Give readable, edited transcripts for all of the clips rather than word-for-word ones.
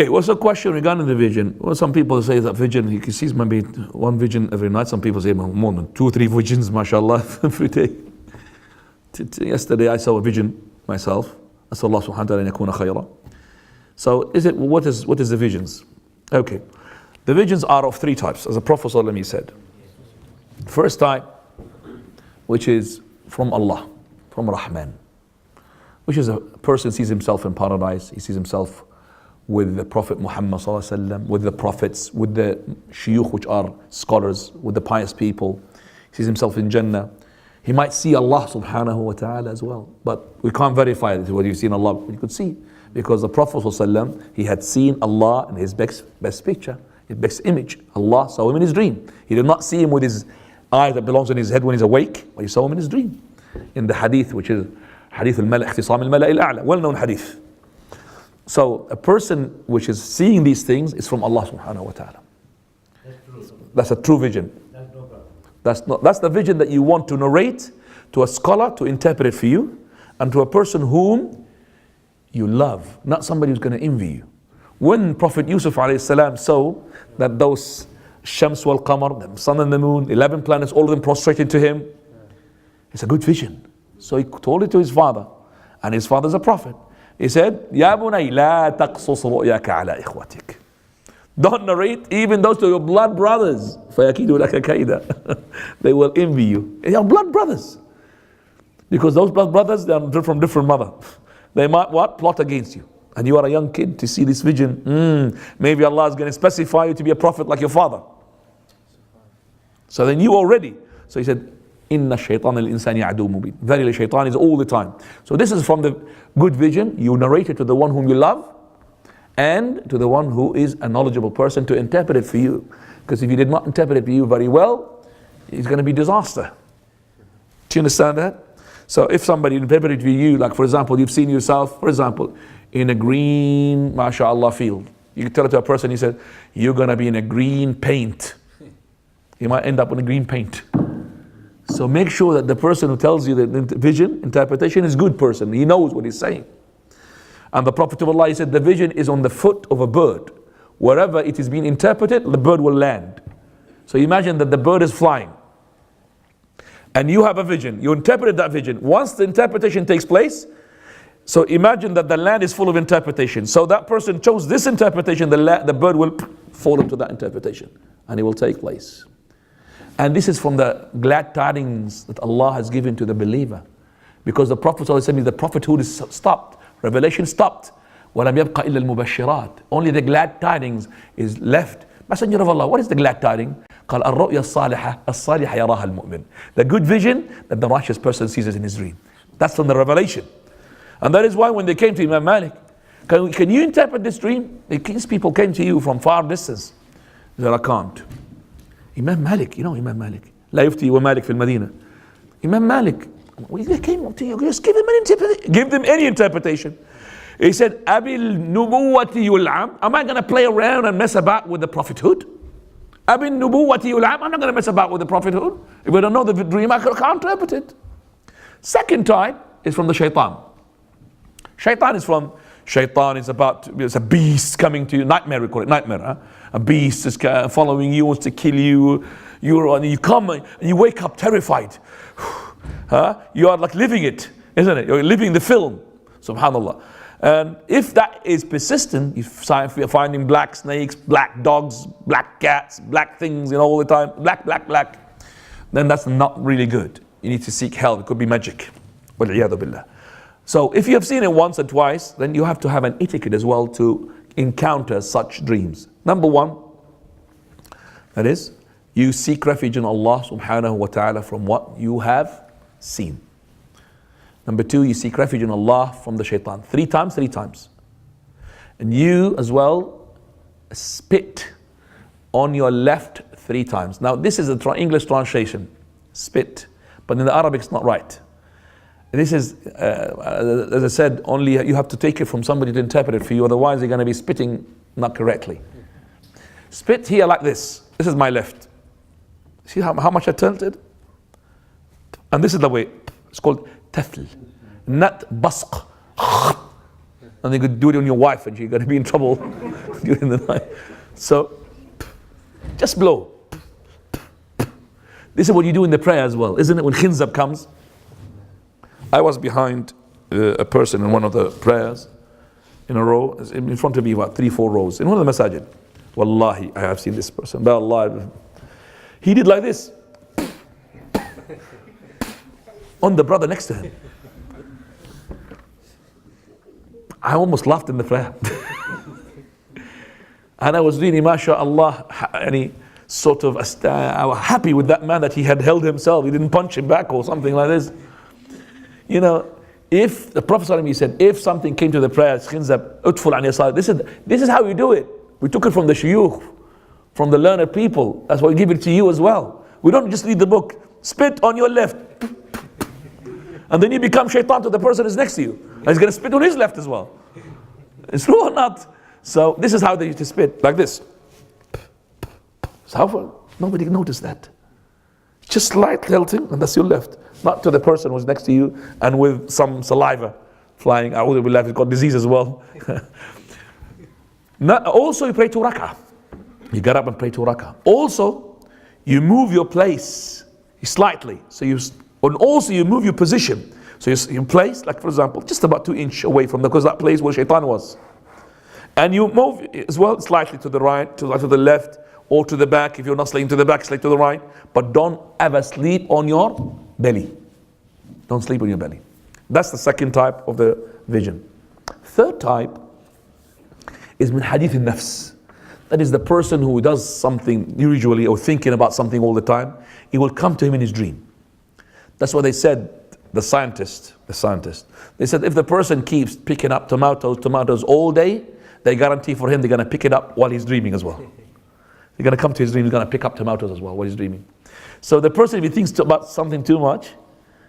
Okay, what's the question regarding the vision? Well, some people say that vision, he sees maybe one vision every night. Some people say more than 2 or 3 visions, mashallah, every day. Yesterday I saw a vision myself. أسأل الله سبحانه وتعالى أن يكون خيرا. So what is the visions? Okay, the visions are of 3 types, as the Prophet ﷺ said. First type, which is from Allah, from Rahman, which is a person sees himself in paradise, he sees himself with the Prophet Muhammad ﷺ, with the prophets, with the shuyukh, which are scholars, with the pious people. He sees himself in Jannah. He might see Allah subhanahu wa ta'ala as well, but we can't verify that whether you've seen Allah. You could see, because the Prophet ﷺ, he had seen Allah in his best picture, his best image. Allah saw him in his dream. He did not see him with his eye that belongs in his head when he's awake, but he saw him in his dream. In the hadith, which is hadith al-mala' ikhtisam al-mala' al-a'la, well-known hadith. So a person which is seeing these things is from Allah subhanahu wa ta'ala. That's a true vision. That's the vision that you want to narrate to a scholar to interpret it for you, and to a person whom you love, not somebody who's going to envy you. When Prophet Yusuf alayhi salam saw that those Shams wal Qamar, the sun and the moon, 11 planets, all of them prostrated to him, it's a good vision. So he told it to his father, and his father's a prophet. He said, Ya bunay la taqsus ru'yaka ala ikhwatik. Don't narrate even those to your blood brothers. فَيَكِيدُ لَكَ كَيْدًا. They will envy you. Your blood brothers. Because those blood brothers, they are from different mother. They might what? Plot against you. And you are a young kid to see this vision. Maybe Allah is going to specify you to be a prophet like your father. So then you already. So he said, Inna shaytan al-insani adu mubin. Verily shaitan is all the time. So this is from the good vision. You narrate it to the one whom you love, and to the one who is a knowledgeable person to interpret it for you. Because if he did not interpret it for you very well, it's going to be disaster. Do you understand that? So if somebody interpreted it for you, like for example, you've seen yourself, for example, in a green, mashallah, field. You tell it to a person, he said, you're going to be in a green paint. You might end up in a green paint. So make sure that the person who tells you the vision, interpretation, is a good person. He knows what he's saying. And the Prophet of Allah, he said, the vision is on the foot of a bird. Wherever it is being interpreted, the bird will land. So imagine that the bird is flying. And you have a vision. You interpreted that vision. Once the interpretation takes place, so imagine that the land is full of interpretation. So that person chose this interpretation, the bird will fall into that interpretation. And it will take place. And this is from the glad tidings that Allah has given to the believer. Because the Prophet is the prophethood is stopped. Revelation stopped. وَلَمْ يَبْقَ إِلَّا الْمُبَشِّرَاتِ. Only the glad tidings is left. Messenger of Allah, what is the glad tidings? قال الرؤيا الصالحة يراها المؤمن. The good vision that the righteous person sees it in his dream. That's from the revelation. And that is why when they came to Imam Malik, can you interpret this dream? These people came to you from far distance. He said, I can't. Imam Malik, you know Imam Malik. لا يفتي ومالك في المدينة. Imam Malik, they came up to you, just give him an interpretation. Give them any interpretation. He said, Abil nubuwati yul'am. Am I going to play around and mess about with the prophethood? Abil nubuwati yul'am. I'm not going to mess about with the prophethood. If I don't know the dream, I can't interpret it. Second type is from the shaitan. Shaitan is about, it's a beast coming to you. Nightmare, we call it, nightmare. Huh? A beast is following you, wants to kill you. You come and you wake up terrified. Huh? You are like living it, isn't it? You're living the film. Subhanallah. And if that is persistent, you're finding black snakes, black dogs, black cats, black things, all the time, black, then that's not really good. You need to seek help. It could be magic. Wal-'iyadhu billah. So if you have seen it once or twice, then you have to have an etiquette as well to encounter such dreams. Number one, that is, you seek refuge in Allah subhanahu wa ta'ala from what you have seen. Number two, you seek refuge in Allah from the shaitan. 3 times. And you as well spit on your left 3 times. Now this is the English translation, spit, but in the Arabic it's not right. This is, as I said, only you have to take it from somebody to interpret it for you, otherwise you're going to be spitting not correctly. Spit here like this. This is my left. See how much I tilted? And this is the way. It's called tafl, not basq. And you could do it on your wife and you're going to be in trouble. during the night. So, just blow. This is what you do in the prayer as well, isn't it? When khinzab comes. I was behind a person in one of the prayers in a row, in front of me about 3-4 rows, in one of the masajid. Wallahi, I have seen this person. By Allah, he did like this on the brother next to him. I almost laughed in the prayer. And I was really, mashallah, any sort of I was happy with that man that he had held himself. He didn't punch him back or something like this. You know, if the Prophet ﷺ said, if something came to the prayer, khinzab, utful an yasar, this is how you do it. We took it from the shuyukh, from the learned people. That's why we give it to you as well. We don't just read the book. Spit on your left. And then you become shaitan to the person who's next to you. And he's going to spit on his left as well. It's true or not? So this is how they used to spit, like this. So how far? Nobody noticed that. Just slight tilting, and that's your left. Not to the person who's next to you and with some saliva flying out of your left. It's got disease as well. Also, you pray 2 rak'ah. You get up and pray 2 rak'ah. Also, you move your place slightly. And also you move your position. So you place, like for example, just about 2 inches away from because that place where shaitan was. And you move as well slightly to the right, to the left, or to the back. If you're not sleeping to the back, sleep to the right. But don't ever sleep on your belly. Don't sleep on your belly. That's the second type of the vision. Third type is min hadith al-nafs. That is the person who does something usually or thinking about something all the time. It will come to him in his dream. That's what they said, the scientist. They said if the person keeps picking up tomatoes all day, they guarantee for him they're going to pick it up while he's dreaming as well. They're going to come to his dream, he's going to pick up tomatoes as well while he's dreaming. So the person, if he thinks about something too much,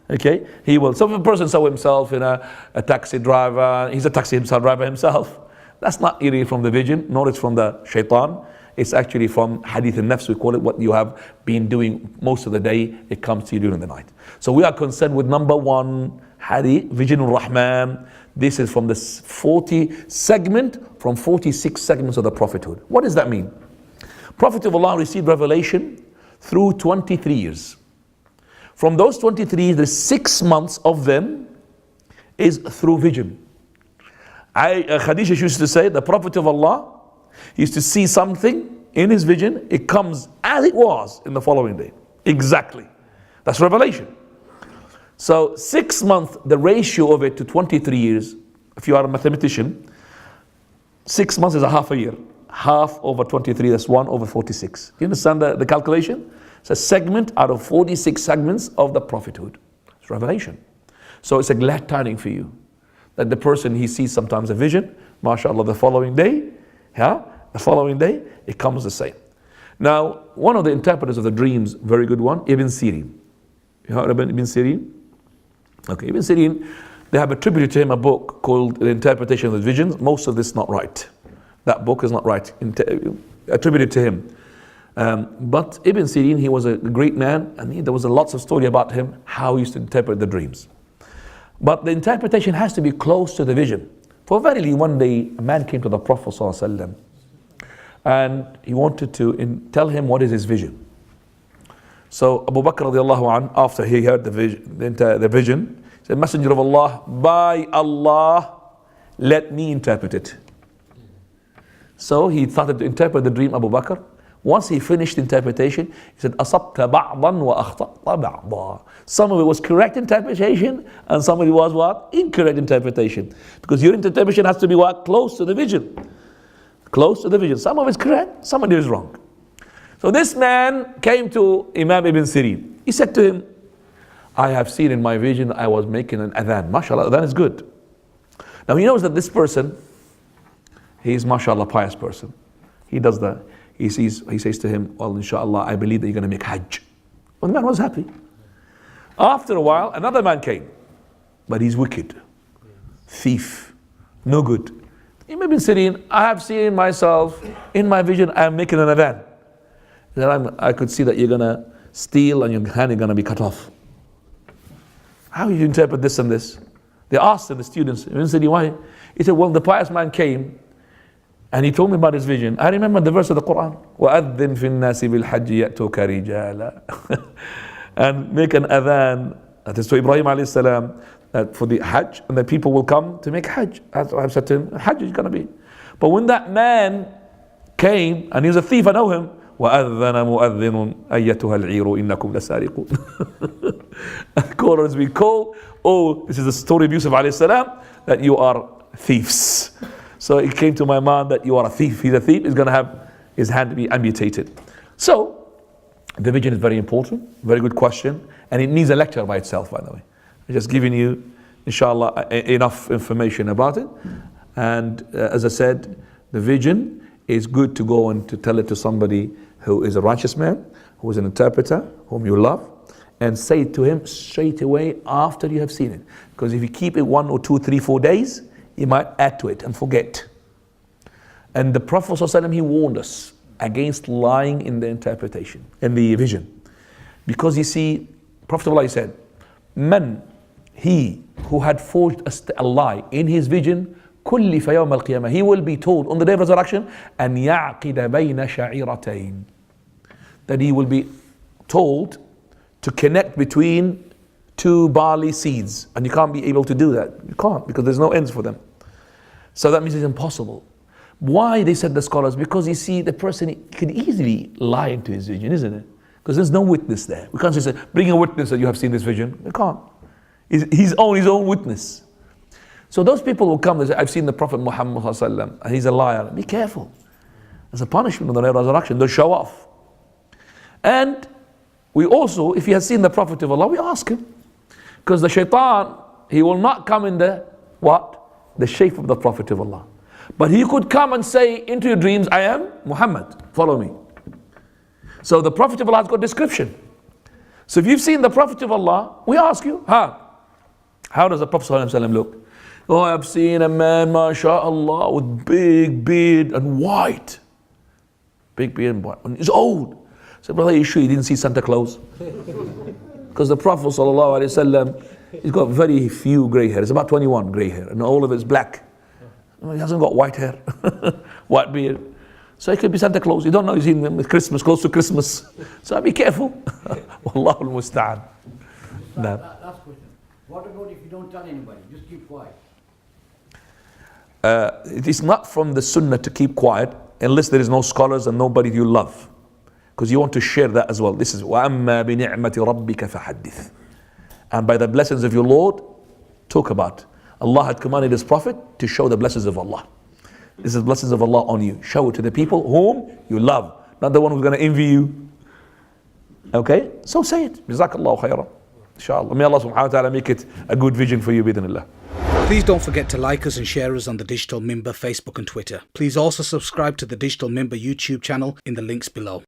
okay, he will. So if a person saw himself in a taxi driver, he's a taxi driver himself. That's not really from the vision, nor it's from the shaitan. It's actually from hadith al-nafs, we call it, what you have been doing most of the day, it comes to you during the night. So we are concerned with number 1, hadith, vision al-Rahman. This is from the 46 segments of the prophethood. What does that mean? Prophet of Allah received revelation through 23 years. From those 23, the 6 months of them is through vision. Khadija used to say, the Prophet of Allah used to see something in his vision, it comes as it was in the following day. Exactly. That's revelation. So 6 months, the ratio of it to 23 years, if you are a mathematician, 6 months is a half a year. Half over 23, that's 1 over 46. You understand the calculation? It's a segment out of 46 segments of the prophethood. It's revelation. So it's a glad tidings for you that the person, he sees sometimes a vision, mashallah, the following day, it comes the same. Now, one of the interpreters of the dreams, very good one, Ibn Sirin. You heard about Ibn Sirin? Okay, Ibn Sirin, they have attributed to him a book called The Interpretation of the Visions. Most of this is not right. That book is not right, attributed to him. But Ibn Sirin, he was a great man, and there was a lots of story about him, how he used to interpret the dreams. But the interpretation has to be close to the vision. For verily, one day, a man came to the Prophet ﷺ, and he wanted to tell him what is his vision. So Abu Bakr radiallahu anh, after he heard the vision, said, Messenger of Allah, by Allah, let me interpret it. So he started to interpret the dream, Abu Bakr. Once he finished interpretation, he said, أَصَبْتَ بَعْضًا وَأَخْطَأْتَ بَعْضًا. Some of it was correct interpretation, and some of it was what? Incorrect interpretation. Because your interpretation has to be what? Close to the vision. Close to the vision. Some of it's correct, some of it is wrong. So this man came to Imam Ibn Sirin. He said to him, I have seen in my vision, I was making an adhan. MashaAllah, adhan is good. Now he knows that this person, he is mashallah pious person. He does that. He says to him, well, inshallah, I believe that you're going to make hajj. Well, the man was happy. After a while, another man came. But he's wicked. Thief. No good. Imam Ibn Sirin, I have seen myself, in my vision, I am making an adhan. Then I could see that you're going to steal and your hand is going to be cut off. How do you interpret this and this? They asked him, the students, Ibn Sirin, why? He said, well, the pious man came And he told me about his vision. I remember the verse of the Quran. وَأَذِّن فِي النَّاسِ بِالْحَجِّ يَأْتُوكَ رِجَالًا. And make an adhan, that is to Ibrahim alayhi salam, for the Hajj, and the people will come to make Hajj. As I've said to him, Hajj is going to be. But when that man came, and he was a thief, I know him, وَأَذَّنَ مُؤَذِّنٌ أَيَّتُهَا الْعِيرُ إِنَّكُمْ لَسَارِقُونَ. The callers we call, oh, this is the story of Yusuf alayhi salam, that you are thieves. So it came to my mind that you are a thief. He's a thief, he's going to have his hand to be amputated. So, the vision is very important, very good question, and it needs a lecture by itself, by the way. I'm just giving you, inshallah, enough information about it. And as I said, the vision is good to go and to tell it to somebody who is a righteous man, who is an interpreter, whom you love, and say it to him straight away after you have seen it. Because if you keep it 1 or 2, 3, 4 days, you might add to it and forget. And the Prophet ﷺ, he warned us against lying in the interpretation, in the vision. Because you see, Prophet ﷺ said, Man, he who had forged a lie in his vision, كُلِّفَ يَوْمَ الْقِيَامَةِ, he will be told on the day of resurrection, أَنْ يَعْقِدَ بَيْنَ شَعِيرَتَيْن, that he will be told to connect between 2 barley seeds. And you can't be able to do that. You can't, because there's no ends for them. So that means it's impossible. Why, they said the scholars? Because you see, the person could easily lie into his vision, isn't it? Because there's no witness there. We can't just say, bring a witness that you have seen this vision. We can't. He's his own witness. So those people will come and say, I've seen the Prophet Muhammad ﷺ, and he's a liar. Be careful. There's a punishment on the day of resurrection. They'll show off. And we also, if he has seen the Prophet of Allah, we ask him. Because the shaitan, he will not come in the, what? The shape of the Prophet of Allah. But he could come and say into your dreams, I am Muhammad, follow me. So the Prophet of Allah has got description. So if you've seen the Prophet of Allah, we ask you, how does the Prophet ﷺ look? Oh, I've seen a man, mashallah, with big beard and white. Big beard and white. And he's old. So brother, are you sure you didn't see Santa Claus? Because the Prophet ﷺ, he's got very few grey hair. It's about 21 grey hair, and all of it's black. He hasn't got white hair, white beard. So it could be Santa Claus. You don't know, he's in Christmas, close to Christmas. So be careful. Wallahu al-musta'an. Last question. What about if you don't tell anybody? Just keep quiet. It is not from the sunnah to keep quiet unless there is no scholars and nobody you love. Because you want to share that as well. This is وَأَمَّا بِنِعْمَةِ رَبِّكَ فَحَدِّثْ. And by the blessings of your Lord, talk about. Allah had commanded His Prophet to show the blessings of Allah. This is the blessings of Allah on you. Show it to the people whom you love. Not the one who's going to envy you. Okay? So say it. Jazakallahu khairan. Inshallah. May Allah subhanahu wa ta'ala make it a good vision for you, bidnillah. Please don't forget to like us and share us on the Digital Mimbar Facebook and Twitter. Please also subscribe to the Digital Mimbar YouTube channel in the links below.